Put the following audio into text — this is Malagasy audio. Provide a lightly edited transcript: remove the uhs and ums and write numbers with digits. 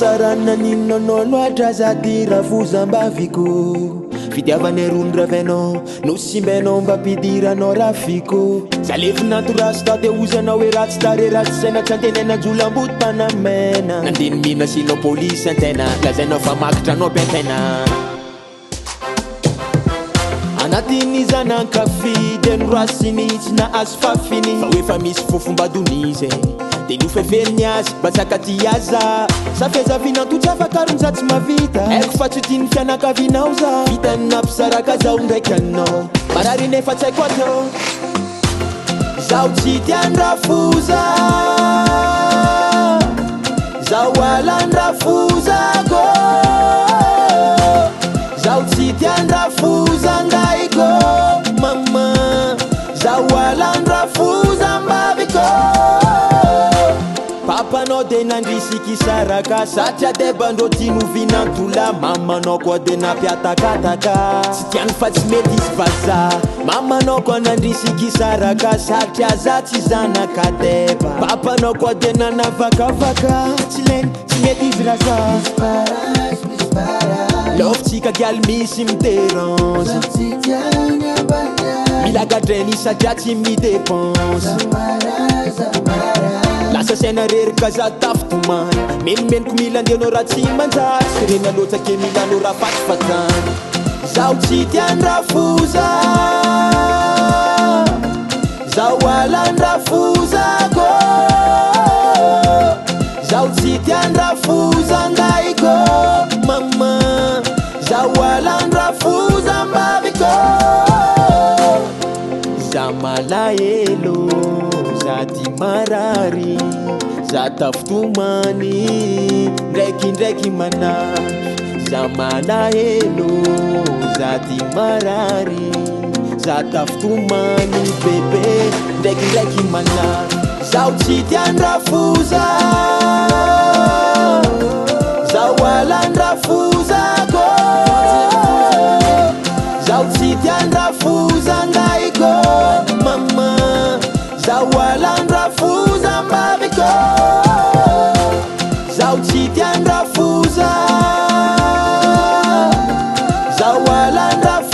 Sarana ninno loatra zady Rafoza mbaviko fitiavane rondravenao no simbeno mba pidiranao rafiko zalevinanto rasta de ozanao hoe ratsy tare ratsy saina tsy antenena jolamboty panamena nandiny mina sinao polisy antena lazainao fa makitranao bentena anatiny zanankafidy norasiny tsy nahazo fafiny fa hoe fa misy fofombadonize de nofeveliny azy batsaka ty aza safezavinantotsy afakaronjatsy mavita aiko fa tsy tiany fianakavinao za vitany nampisaraka zao ndraiky anao marary nefa tsy haiko atao zaho tsy tiany Rafoza zaho alany Rafozako zaho tsy tiany Rafoza ngaiko mama zaho alany Rafoza mbaviko papanao de nandrisiky saraka satria debandro tinovinantola mamanao koa de napiatakataka tsy tiany fa tsy mety izy vaza mamanao koa nandrisiky saraka satria za tsy zanaka deba papanao koa de nanavakavaka tsy leny tsy mety izy raza loftsika gialy misy midérange milagadrainy satria tsy midépense lasa saina rerika za taftomany menomenoko milandianao raha tsy manjatsy reny alotsake milanao raha fatifatany zaho tsy tiany Rafoza zaho alany Rafozako zaho tsy tiany Rafoza ngaiko mama zaho alany Rafoza mbaviko za malahelo za ty marary za taftomany ndraikindraiky manary za malahelo za ty marary za taftomany bebe ndraikindraiky manary zaho tsy tiany Rafoza zaho alany Rafozako zaho tsy tiany Rafoza ngaiko mama zaho alany Rafoza mbaviko zaho tsy tiany Rafoza zaho alany Rafoza